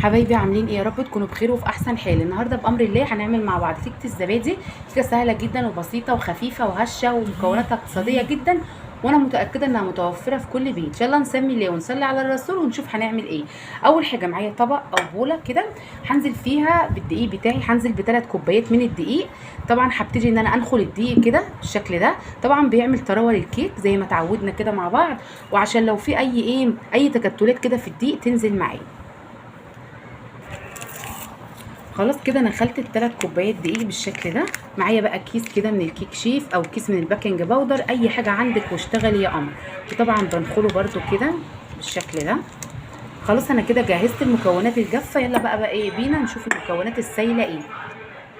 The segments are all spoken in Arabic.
حبايبي عاملين ايه؟ يا رب تكونوا بخير وفي احسن حال. النهارده بامر الله هنعمل مع بعض كيكه الزبادي. كيكه سهله جدا وبسيطه وخفيفه وهشه ومكوناتها اقتصاديه جدا، وانا متاكده انها متوفره في كل بيت. يلا نسمي الله ونصلي على الرسول ونشوف هنعمل ايه. اول حاجه معايا طبق او بوله كده هنزل فيها بالدقيق بتاعي. هنزل ب3 كوبايات من الدقيق. طبعا هبتدي ان انا انخل الدقيق كده بالشكل ده. طبعا بيعمل طراوه للكيك زي ما اتعودنا كده مع بعض، وعشان لو في اي تكتلات كده في الدقيق تنزل معايا. خلاص كده انا خلطت ال3 كوبايات دقيق بالشكل ده. معايا بقى كيس كده من الكيك شيف او كيس من الباكنج باودر، اي حاجه عندك واشتغلي يا قمر. وطبعا بنخله برده كده بالشكل ده. خلاص انا كده جهزت المكونات الجافه. يلا بقى ايه بينا نشوف المكونات السايله ايه.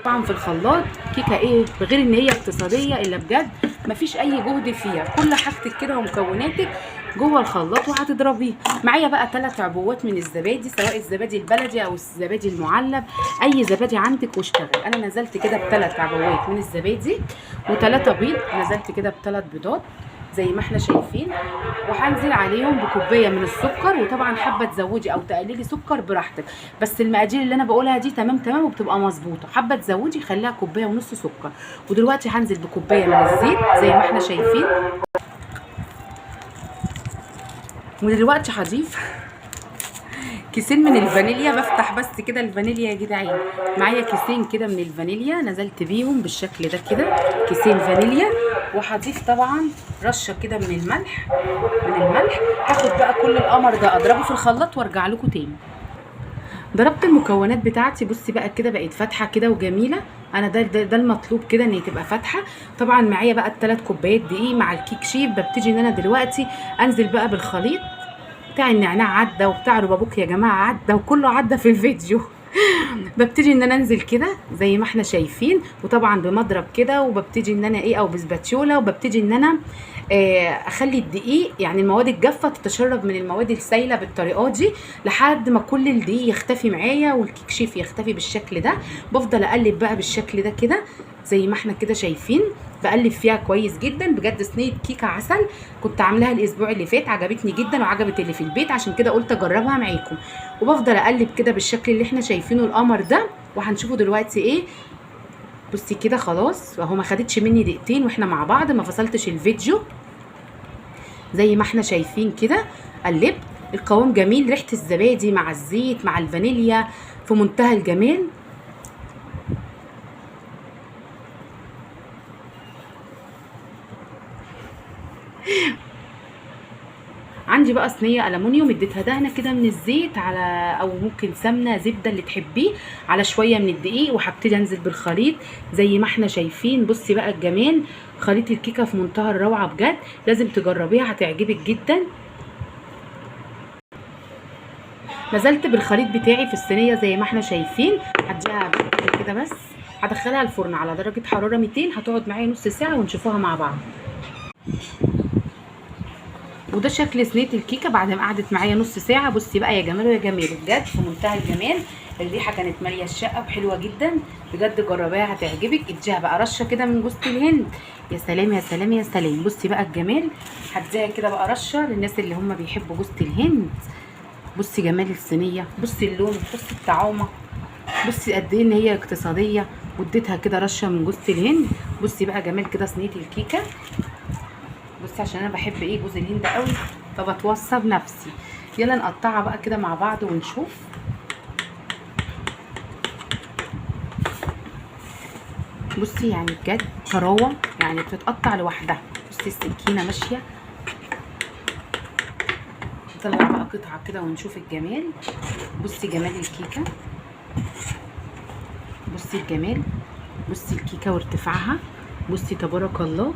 طبعا في الخلاط كيكه ايه بغير ان هي اقتصاديه الا بجد، مفيش اي جهد فيها. كل حاجتك كده ومكوناتك جوه الخلاط وهتضربيه. معايا بقى 3 عبوات من الزبادي، سواء الزبادي البلدي او الزبادي المعلب، اي زبادي عندك واشتغل. انا نزلت كده ب3 عبوات من الزبادي و3 بيض. نزلت كده ب3 بيضات زي ما احنا شايفين، وهنزل عليهم بكوبايه من السكر. وطبعا حابه تزودي او تقللي سكر براحتك، بس المقادير اللي انا بقولها دي تمام وبتبقى مظبوطه. حابه تزودي خليها كوبايه ونص سكر. ودلوقتي هنزل بكوبايه من الزيت زي ما احنا شايفين. ودلوقتي هضيف كيسين من الفانيليا. بفتح بس كده الفانيليا يا جدعان. معايا كيسين كده من الفانيليا نزلت بيهم بالشكل ده كده، كيسين فانيليا. وهضيف طبعا رشه كده من الملح. هاخد بقى كل القمر ده اضربه في الخلاط وارجع لكم تاني. ضربت المكونات بتاعتي. بصي بقى كده بقت فاتحه كده وجميله. انا ده المطلوب كده ان هي تبقى فاتحه. طبعا معايا بقى ال3 كوبايات دقيق مع الكيك شيف. ببتدي ان انا دلوقتي انزل بقى بالخليط بتاع النعناع. عدى وبتاع ربابوك يا جماعه عدى، وكله عدى في الفيديو. ببتدي ان انا انزل كده زي ما احنا شايفين، وطبعا بمضرب كده. وببتدي ان انا او بسباتيولا. وببتدي ان انا اخلي الدقيق يعني المواد الجافه تتشرب من المواد السايله بالطريقه دي لحد ما كل الدقيق يختفي معايا والكيك شيف يختفي بالشكل ده. بفضل اقلب بقى بالشكل ده كده زي ما احنا كده شايفين. بقلب فيها كويس جدا. بجد صينيه كيكه عسل كنت عاملاها الاسبوع اللي فات، عجبتني جدا وعجبت اللي في البيت، عشان كده قلت اجربها معاكم. وبفضل اقلب كده بالشكل اللي احنا شايفينه القمر ده. وهنشوفه دلوقتي ايه. بصي كده خلاص اهو، ما خدتش مني دقيقتين واحنا مع بعض، ما فصلتش الفيديو زي ما احنا شايفين كده. قلبت. القوام جميل، ريحه الزبادي مع الزيت مع الفانيليا في منتهى الجمال. عندي بقى صينيه الومنيوم اديتها دهنه كده من الزيت على او ممكن سمنه زبده اللي تحبيه على شويه من الدقيق. وهبتدي انزل بالخليط زي ما احنا شايفين. بصي بقى الجمال، خليط الكيكه في منتهى الروعه بجد، لازم تجربيها هتعجبك جدا. نزلت بالخليط بتاعي في الصينيه زي ما احنا شايفين. هديها كده بس. هدخلها الفرن على درجه حراره 200. هتقعد معايا نص ساعه ونشوفوها مع بعض. وده شكل صينيه الكيكه بعد ما قعدت معايا نص ساعه. بصي بقى يا جماله يا جماله، بجد في منتهى الجمال. الريحه كانت ماليه الشقه وحلوه جدا بجد. جربيها هتعجبك. اديها بقى رشه كده من جوز الهند. يا سلام يا سلام يا سلام. بصي بقى الجمال. هديها كده بقى رشه للناس اللي هم بيحبوا جوز الهند. بصي جمال الصينيه، بصي اللون، بصي الطعامه، بصي قد ايه ان هي اقتصاديه. واديتها كده رشه من جوز الهند. بصي بقى جمال كده صينيه الكيكه. بصي عشان انا بحب جوز الهند قوي فبتوصى بنفسي. يلا نقطعها بقى كده مع بعض ونشوف. بصي يعني بجد طراوه، يعني بتتقطع لوحدها. بصي السكينه ماشيه. نطلع بقى قطعه كده ونشوف الجمال. بصي جمال الكيكه، بصي الجمال، بصي الكيكه وارتفاعها. بصي تبارك الله.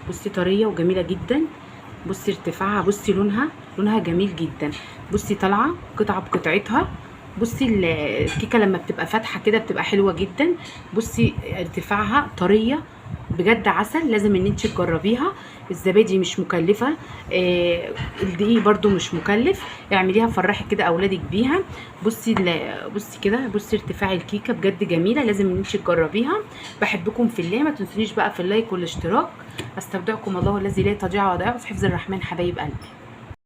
بصي طريه وجميله جدا. بصي ارتفاعها، بصي لونها جميل جدا. بصي طالعه قطعه بقطعتها. بصي الكيكه لما بتبقى فاتحه كده بتبقى حلوه جدا. بصي ارتفاعها طريه بجد عسل. لازم ان انت تجربيها. الزبادي مش مكلفه، الدقيق برده مش مكلف. اعمليها فرحي كده اولادك بيها. بصي بصي كده، بصي ارتفاع الكيكه بجد جميله. لازم ان انت تجربيها. بحبكم في الله. ما تنسونيش بقى في اللايك والاشتراك. استودعكم الله الذي لا تضيع ودائعه في حفظ الرحمن حبايب قلبي.